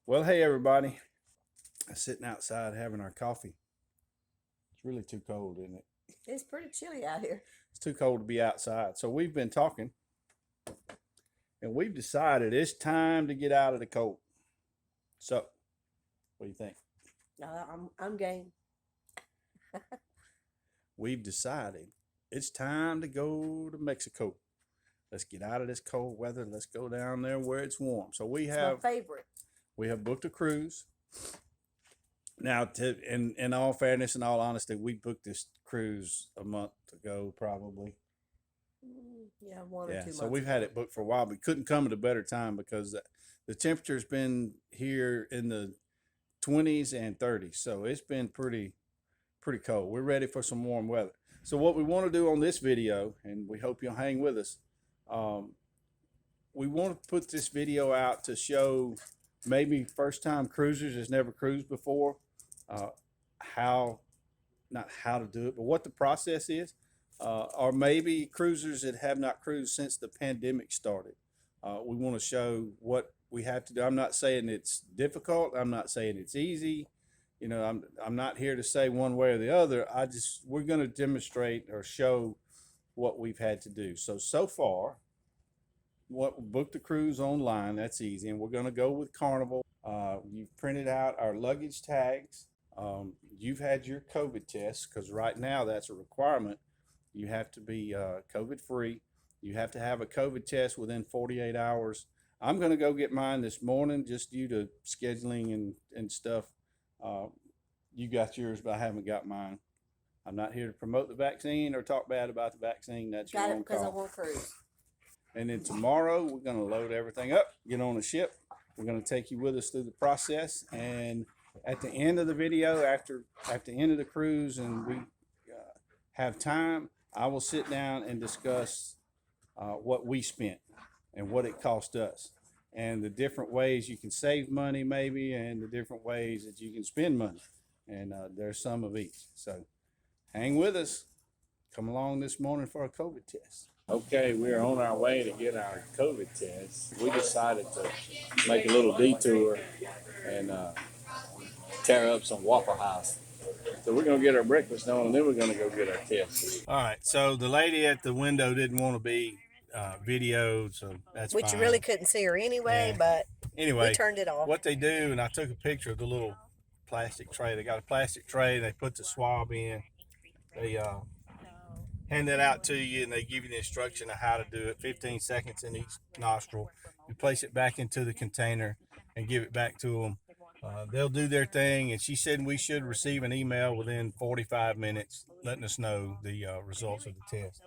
Well, hey everybody. I'm sitting outside having our coffee. It's really too cold, isn't it? It's pretty chilly out here. It's too cold to be outside. So we've been talking and we've decided it's time to get out of the cold. So, what do you think? I'm game. We've decided it's time to go to Mexico. Let's get out of this cold weather. Let's go down there where it's warm. So It's my favorite. we have booked a cruise. Now, in all fairness and all honesty, we booked this cruise a month ago, probably. Yeah, 1 or 2 So months we've had it booked for a while. We couldn't come at a better time because the temperature's been here in the 20s and 30s. So it's been pretty cold. We're ready for some warm weather. So what we want to do on this video, and we hope you'll hang with us, we want to put this video out to show maybe first-time cruisers that's never cruised before, not how to do it, but what the process is, or maybe cruisers that have not cruised since the pandemic started. We want to show what we have to do. I'm not saying it's difficult. I'm not saying it's easy. You know, I'm not here to say one way or the other. We're going to demonstrate or show what we've had to do. So far, book the cruise online. That's easy, and we're going to go with Carnival. You've printed out our luggage tags. You've had your COVID test because right now that's a requirement. You have to be COVID free. You have to have a COVID test within 48 hours. I'm going to go get mine this morning just due to scheduling and stuff. You got yours, but I haven't got mine. I'm not here to promote the vaccine or talk bad about the vaccine. That's your own call. Got it because I want cruise. And then tomorrow we're going to load everything up, get on a ship. We're going to take you with us through the process. And at the end of the video, after the end of the cruise, and we have time, I will sit down and discuss what we spent and what it cost us, and the different ways you can save money maybe, and the different ways that you can spend money. And there's some of each. So hang with us. Come along this morning for a COVID test. Okay, we're on our way to get our COVID test. We decided to make a little detour and tear up some Waffle House. So we're going to get our breakfast on, and then we're going to go get our test. All right, so the lady at the window didn't want to be videoed, so that's Which fine. you really couldn't see her anyway, Yeah. but Anyway, we turned it off. What they do, and I took a picture of the little plastic tray. They got a plastic tray, they put the swab in. They hand that out to you, and they give you the instruction of how to do it. 15 seconds in each nostril. You place it back into the container and give it back to them. They'll do their thing, and she said we should receive an email within 45 minutes letting us know the results of the test.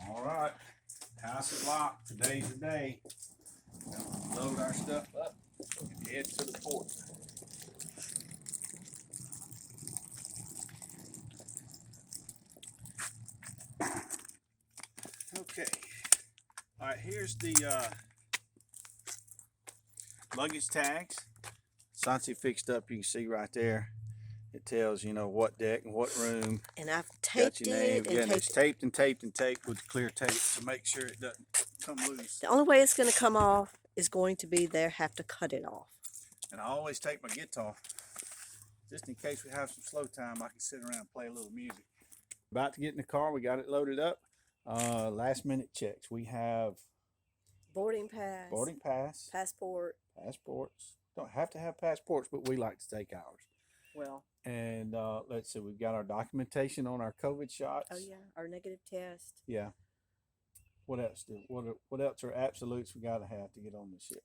All right, house is locked. Today's the day. Load our stuff up and head to the port. Okay. All right, here's the luggage tags. Sansi fixed up. You can see right there. It tells, you know, what deck and what room. And I've taped it. And it's taped and taped and taped with clear tape to make sure it doesn't come loose. The only way it's going to come off is going to be there. Have to cut it off. And I always take my guitar just in case we have some slow time. I can sit around and play a little music. About to get in the car. We got it loaded up. Last minute checks. We have Boarding pass. Passports. Don't have to have passports, but we like to take ours. Well. And let's see, we've got our documentation on our COVID shots. Oh yeah, our negative test. Yeah. What else? What else are absolutes we got to have to get on the ship?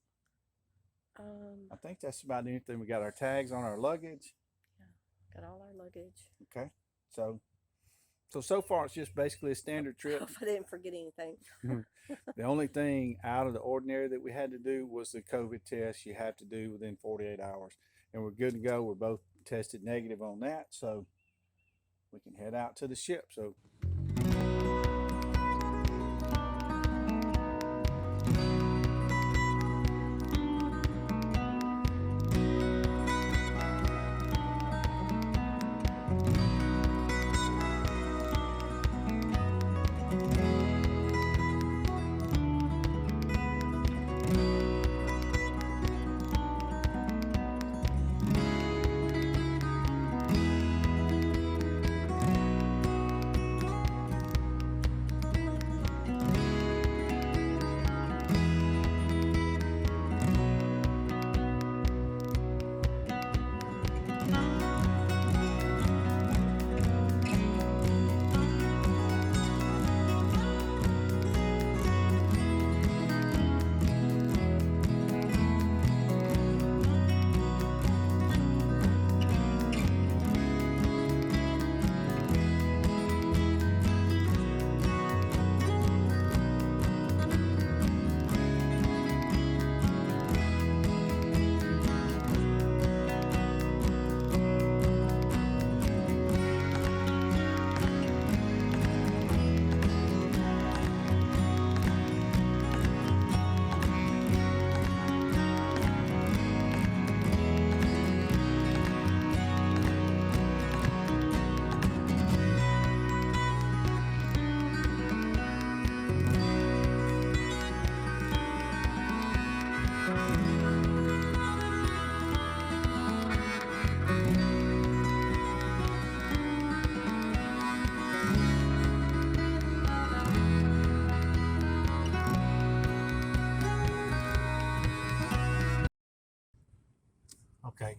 I think that's about anything. We got our tags on our luggage. Yeah, got all our luggage. Okay. So far it's just basically a standard trip. Hope I didn't forget anything. The only thing out of the ordinary that we had to do was the COVID test. You have to do within 48 hours. And we're good to go. We're both tested negative on that, so we can head out to the ship. So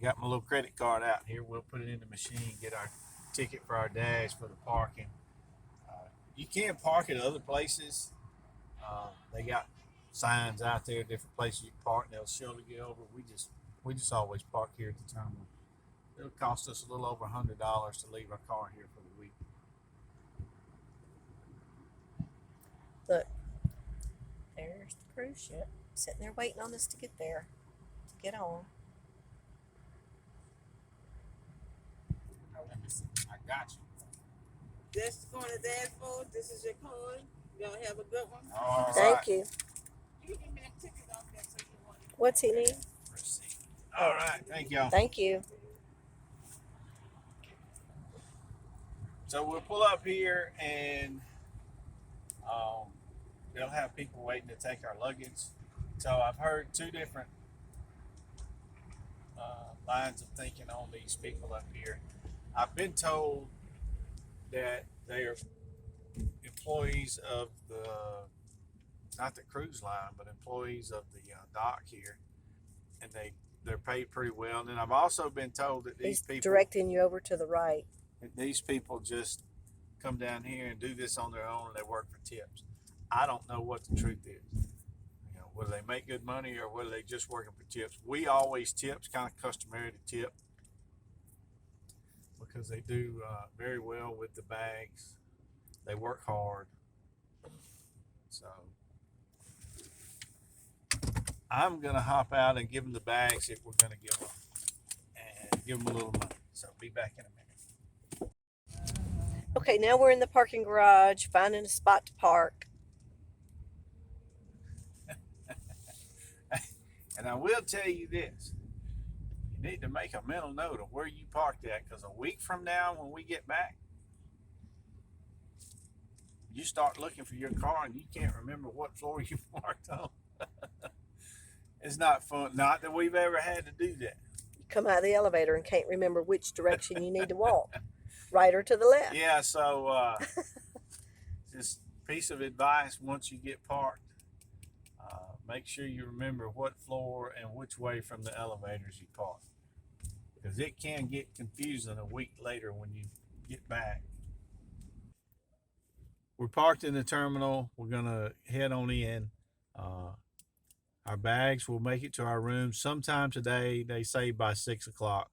got my little credit card out here. We'll put it in the machine, get our ticket for our dash for the parking. You can park at other places. They got signs out there, different places you can park, and they'll show to get over. We just always park here at the terminal. It'll cost us a little over $100 to leave our car here for the week. Look, there's the cruise ship sitting there waiting on us to get there, to get on. I got you. That's going to dashboard. This is your card. Y'all have a good one. All right. Thank you. You give me that ticket off there so you want it. What's he need? Receipt. All right. Thank y'all. Thank you. So we'll pull up here and they'll have people waiting to take our luggage. So I've heard two different lines of thinking on these people up here. I've been told that they are employees of not the cruise line, but employees of the dock here, and they're paid pretty well. And then I've also been told that He's these people directing you over to the right. just come down here and do this on their own, and they work for tips. I don't know what the truth is. You know, whether they make good money or whether they just working for tips. We always tip. It's kind of customary to tip because they do very well with the bags. They work hard. So I'm gonna hop out and give them the bags if we're gonna give them, and give them a little money. So be back in a minute. Okay, now we're in the parking garage, finding a spot to park. And I will tell you this. You need to make a mental note of where you parked at, because a week from now when we get back, you start looking for your car and you can't remember what floor you parked on. It's not fun. Not that we've ever had to do that. You come out of the elevator and can't remember which direction you need to walk, right or to the left. Yeah, so just piece of advice: once you get parked, make sure you remember what floor and which way from the elevators you parked, because it can get confusing a week later when you get back. We're parked in the terminal. We're gonna head on in. Our bags will make it to our room sometime today. They say by 6 o'clock.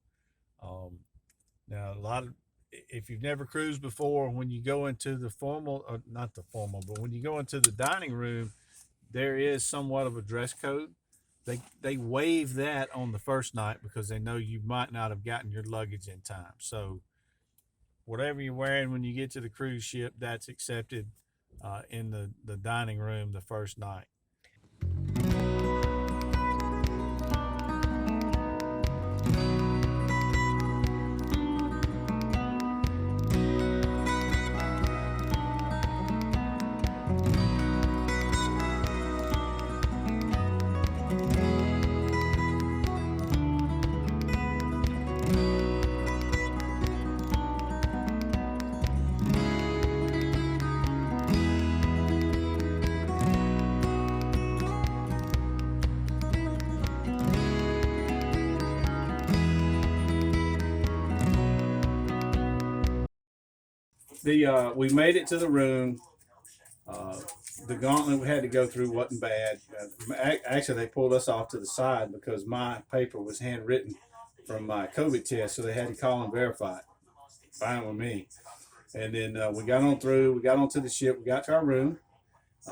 Now, if you've never cruised before, when you go into the formal, or not the formal, but when you go into the dining room, there is somewhat of a dress code. They waive that on the first night because they know you might not have gotten your luggage in time. So whatever you're wearing when you get to the cruise ship, that's accepted in the dining room the first night. We made it to the room. The gauntlet we had to go through wasn't bad. Actually, they pulled us off to the side because my paper was handwritten from my COVID test, so they had to call and verify it. Fine with me. And then we got on through. We got onto the ship. We got to our room.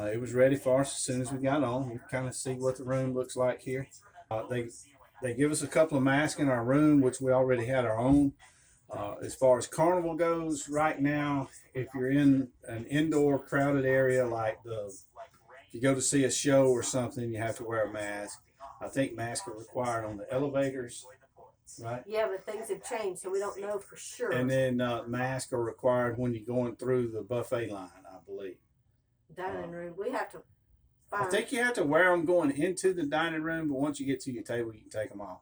It was ready for us as soon as we got on. You kind of see what the room looks like here. They give us a couple of masks in our room, which we already had our own. As far as Carnival goes, right now, if you're in an indoor crowded area like if you go to see a show or something, you have to wear a mask. I think masks are required on the elevators, right? Yeah, but things have changed, so we don't know for sure. And then masks are required when you're going through the buffet line, I believe. Dining room, we have to find. I think you have to wear them going into the dining room, but once you get to your table, you can take them off.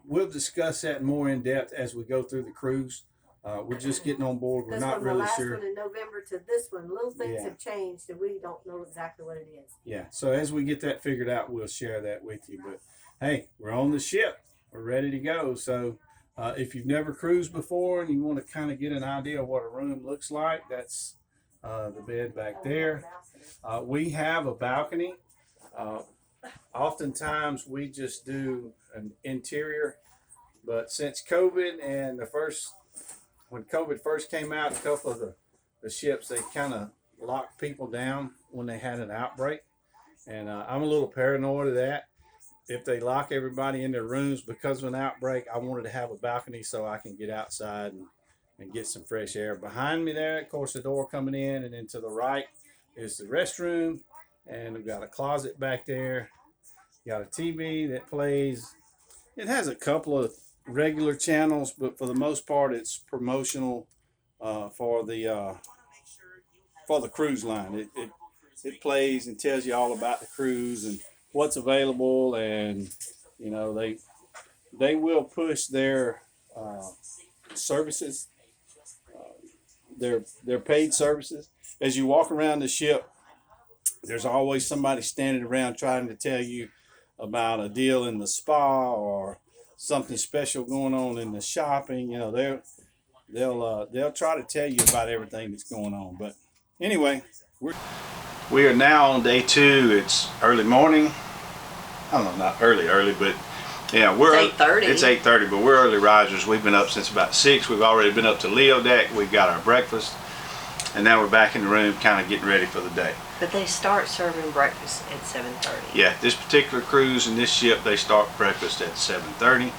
We'll discuss that more in depth as we go through the cruise. We're just getting on board. We're not really sure. From the last one in November to this one, little things have changed, and we don't know exactly what it is. Yeah. So as we get that figured out, we'll share that with you. But hey, we're on the ship. we're ready to go. So if you've never cruised before and you want to kind of get an idea of what a room looks like, that's the bed back there. We have a balcony. Oftentimes we just do an interior, but since COVID and when COVID first came out, a couple of the ships, they kind of locked people down when they had an outbreak. And I'm a little paranoid of that. If they lock everybody in their rooms because of an outbreak, I wanted to have a balcony so I can get outside and get some fresh air. Behind me there, of course, the door coming in, and then to the right is the restroom. And we've got a closet back there. Got a TV that plays. It has a couple of regular channels, but for the most part, it's promotional for the cruise line. It plays and tells you all about the cruise and what's available, and you know they will push their services, their paid services. As you walk around the ship, there's always somebody standing around trying to tell you about a deal in the spa or something special going on in the shopping. You know, they'll try to tell you about everything that's going on. But anyway, we are now on day 2. It's early morning. I don't know, not early, but yeah, It's 8:30. It's 8:30, but we're early risers. We've been up since about 6. We've already been up to Leo deck. We've got our breakfast, and now we're back in the room, kind of getting ready for the day. But they start serving breakfast at 7:30. Yeah, this particular cruise and this ship, they start breakfast at 7:30.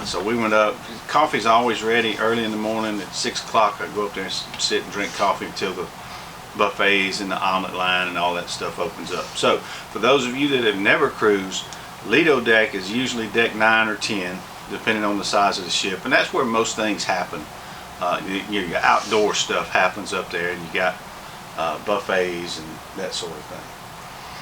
So we went up. Coffee's always ready early in the morning. At 6 o'clock, I go up there and sit and drink coffee until the buffets and the omelet line and all that stuff opens up. So for those of you that have never cruised, Lido deck is usually deck 9 or 10, depending on the size of the ship, and that's where most things happen. Your outdoor stuff happens up there, and you got buffets and that sort of thing.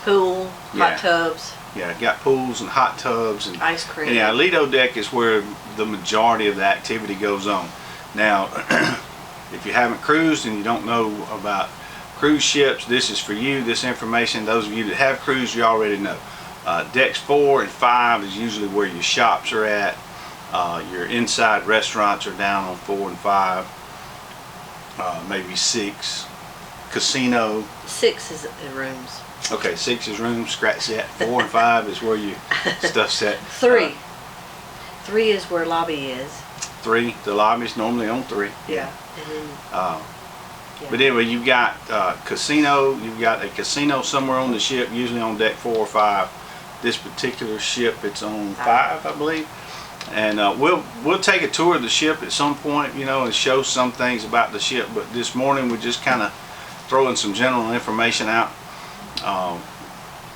Pool, hot tubs. Yeah, got pools and hot tubs and ice cream. And yeah, Lido deck is where the majority of the activity goes on. Now, if you haven't cruised and you don't know about cruise ships, this is for you. This information, those of you that have cruised, you already know. Decks 4 and 5 is usually where your shops are at. Your inside restaurants are down on 4 and 5. Maybe 6. Casino. 6 is the rooms. Okay, 6 is rooms. Scratch that. 4 and 5 is where your stuff's at. 3. 3 is where lobby is. 3. The lobby's normally on 3. Yeah. And then, yeah. But anyway, you've got casino. You've got a casino somewhere on the ship, usually on deck 4 or 5. This particular ship, it's on 5, I believe. And we'll take a tour of the ship at some point, you know, and show some things about the ship. But this morning we're just kind of throwing some general information out.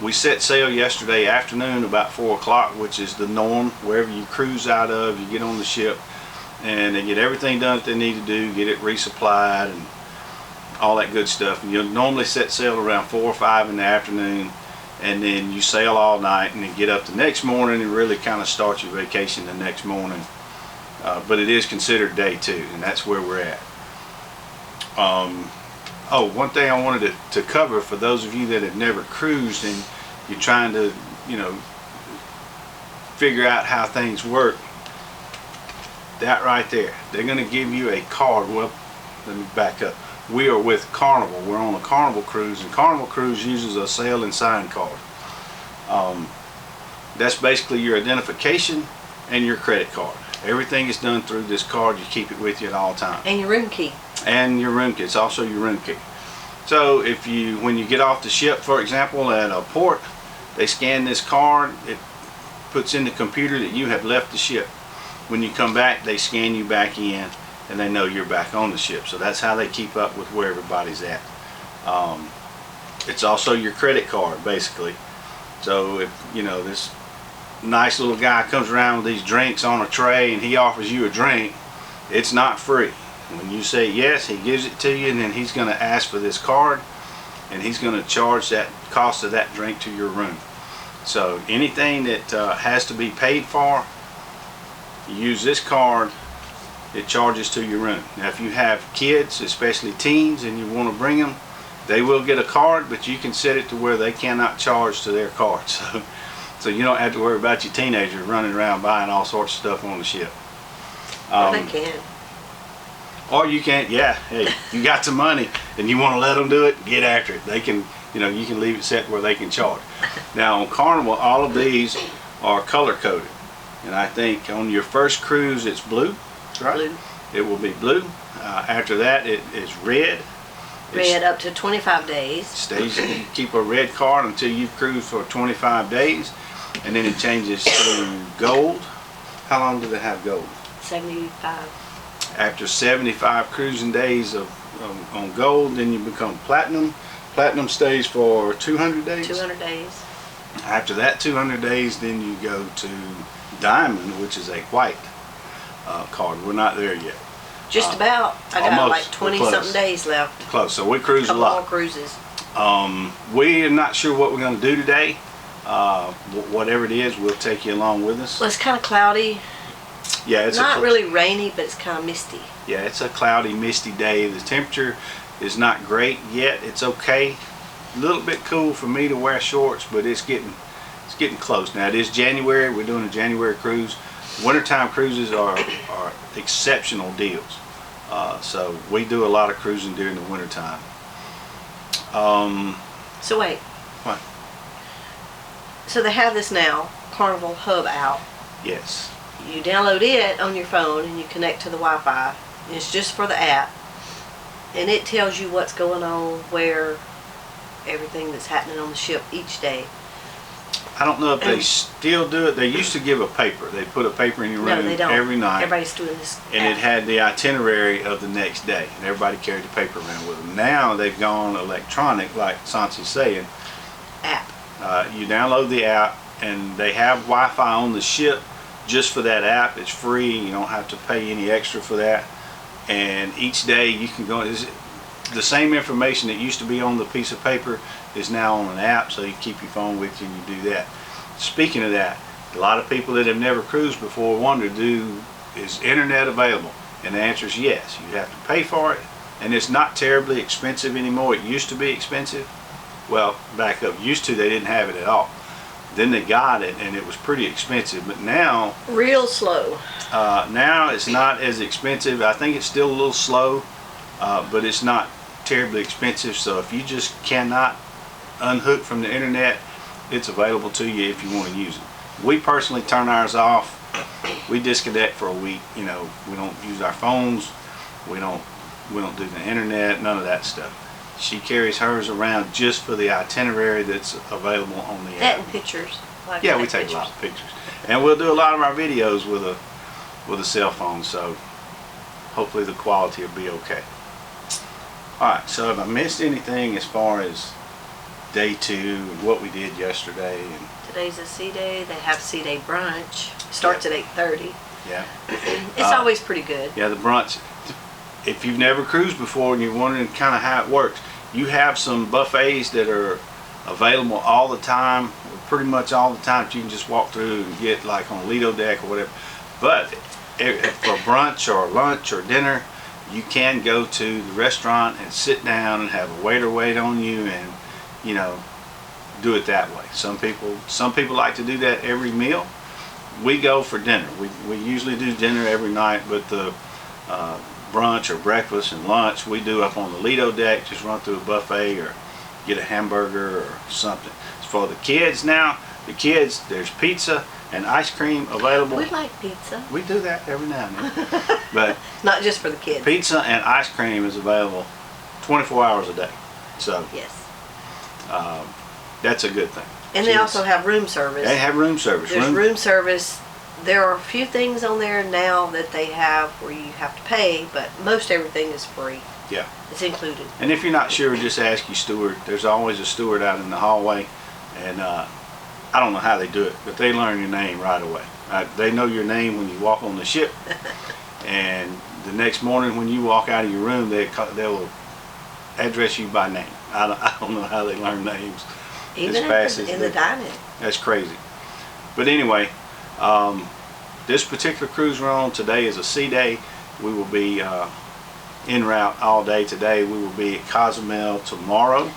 We set sail yesterday afternoon about 4 o'clock, which is the norm. Wherever you cruise out of, you get on the ship and they get everything done that they need to do, get it resupplied and all that good stuff. And you'll normally set sail around 4 or 5 in the afternoon, and then you sail all night and then get up the next morning and really kind of start your vacation the next morning. But it is considered day 2, and that's where we're at. Oh, one thing I wanted to cover for those of you that have never cruised and you're trying to, you know, figure out how things work. That right there, they're going to give you a card. Well, let me back up. We are with Carnival. We're on a Carnival cruise, and Carnival cruise uses a sail and sign card. That's basically your identification and your credit card. Everything is done through this card. You keep it with you at all times. And your room key. And your room key. It's also your room key. So if when you get off the ship, for example, at a port, they scan this card. It puts in the computer that you have left the ship. When you come back, they scan you back in, and they know you're back on the ship. So that's how they keep up with where everybody's at. It's also your credit card, basically. So if, you know, this nice little guy comes around with these drinks on a tray and he offers you a drink, it's not free. When you say yes, he gives it to you, and then he's going to ask for this card, and he's going to charge that cost of that drink to your room. So anything that has to be paid for, you use this card, it charges to your room. Now if you have kids, especially teens, and you want to bring them, they will get a card, but you can set it to where they cannot charge to their card. So So you don't have to worry about your teenagers running around buying all sorts of stuff on the ship. They can. Or you can't, yeah, hey, you got the money and you want to let them do it, get after it. They can, you know, you can leave it set where they can charge. Now on Carnival, all of these are color coded. And I think on your first cruise it's blue, right? Blue. It will be blue. After that it is red. Red up to 25 days. Stays, you keep a red card until you've cruised for 25 days. And then it changes to gold. How long do they have gold? 75. After 75 cruising days on gold, then you become platinum. Platinum stays for 200 days. 200 days. After that 200 days, then you go to diamond, which is a white card. We're not there yet. Just about. I got almost. like 20 something days left. Close. So we cruise a Couple lot. more cruises. We're not sure what we're going to do today. Whatever it is, we'll take you along with us. Well, it's kind of cloudy. Yeah, it's not really rainy, but it's kind of misty. Yeah, it's a cloudy, misty day. The temperature is not great yet. It's okay. A little bit cool for me to wear shorts, but it's getting close. Now it is January. We're doing a January cruise. Wintertime cruises are exceptional deals. So we do a lot of cruising during the wintertime. So wait. What? So they have this now, Carnival Hub out. Yes. You download it on your phone and you connect to the Wi-Fi. It's just for the app. And it tells you what's going on, where, everything that's happening on the ship each day. I don't know if they still do it. They used to give a paper. They put a paper in your room No, they don't. every night. Everybody's doing this. And it had the itinerary of the next day. And everybody carried the paper around with them. Now they've gone electronic, like Sansi's saying. App. You download the app, and they have Wi-Fi on the ship just for that app. It's free. You don't have to pay any extra for that. And each day you can go. The same information that used to be on the piece of paper is now on an app, so you keep your phone with you and you do that. Speaking of that, a lot of people that have never cruised before wonder, is internet available? And the answer is yes. You have to pay for it, and it's not terribly expensive anymore. It used to be expensive. Well, back up. Used to, they didn't have it at all. Then they got it, and it was pretty expensive. But now, Real slow. now it's not as expensive. I think it's still a little slow, but it's not terribly expensive. So if you just cannot unhook from the internet, it's available to you if you want to use it. We personally turn ours off. We disconnect for a week. You know, we don't use our phones. We don't do the internet. None of that stuff. She carries hers around just for the itinerary that's available on the That app. and pictures. Like Yeah, we that take pictures. a lot of pictures, and we'll do a lot of our videos with a cell phone. So hopefully the quality will be okay. All right. So if I missed anything as far as day 2 and what we did yesterday, and Today's a sea day. They have sea day brunch. Starts at 8:30. yeah, It's always pretty good. yeah, the brunch. If you've never cruised before and you're wondering kind of how it works, you have some buffets that are available all the time, pretty much all the time. You can just walk through and get like on Lido deck or whatever. But for brunch or lunch or dinner, you can go to the restaurant and sit down and have a waiter wait on you, and you know, do it that way. Some people like to do that every meal. We go for dinner. We usually do dinner every night, but the brunch or breakfast and lunch we do up on the Lido deck. Just run through a buffet or get a hamburger or something. As for the kids now, there's pizza and ice cream available. We like pizza. We do that every now and then. But Not just for the kids. pizza and ice cream is available 24 hours a day. So Yes. that's a good thing. And they Jeez. also have room service. They have room service. There's room service. There are a few things on there now that they have where you have to pay, but most everything is free. Yeah. It's included. And if you're not sure, just ask your steward. There's always a steward out in the hallway, and I don't know how they do it, but they learn your name right away. They know your name when you walk on the ship, and the next morning when you walk out of your room, they'll address you by name. I don't know how they learn names Even as fast as in the dining. That's crazy. But anyway, this particular cruise we're on today is a sea day. We will be en route all day today. We will be at Cozumel tomorrow.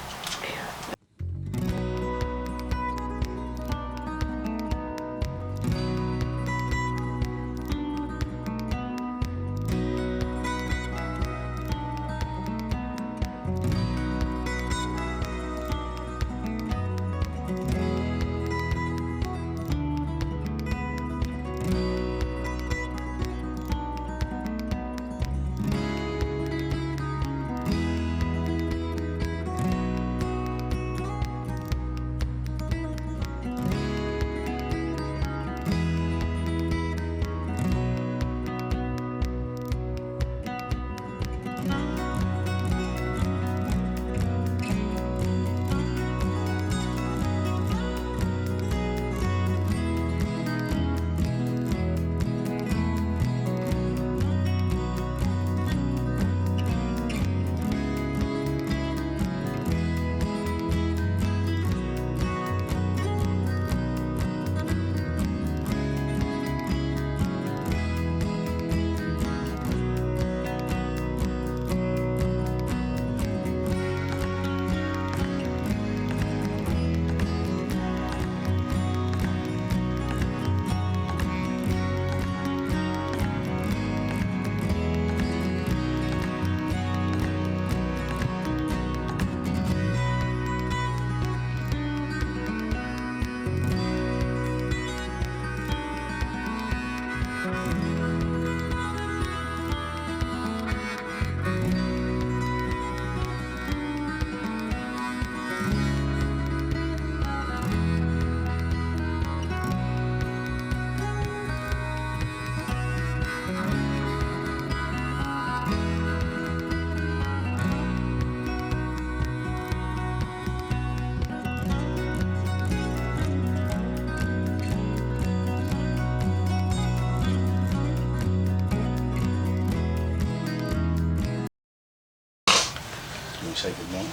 Can you say good morning?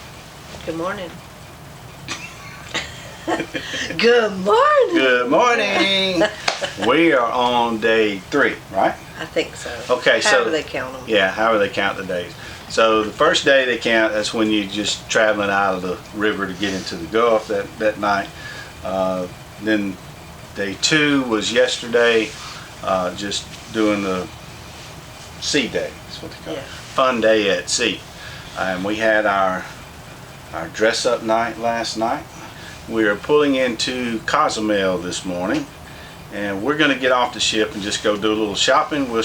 Good morning. Good morning. Good morning. We are on day 3, right? I think so. Okay, so However they count them. yeah, however they count the days. So the first day they count, that's when you're just traveling out of the river to get into the Gulf that night. Then day 2 was yesterday, just doing the sea day. That's what they call it. Fun day at sea. And we had our dress up night last night. We are pulling into Cozumel this morning, and we're going to get off the ship and just go do a little shopping. We'll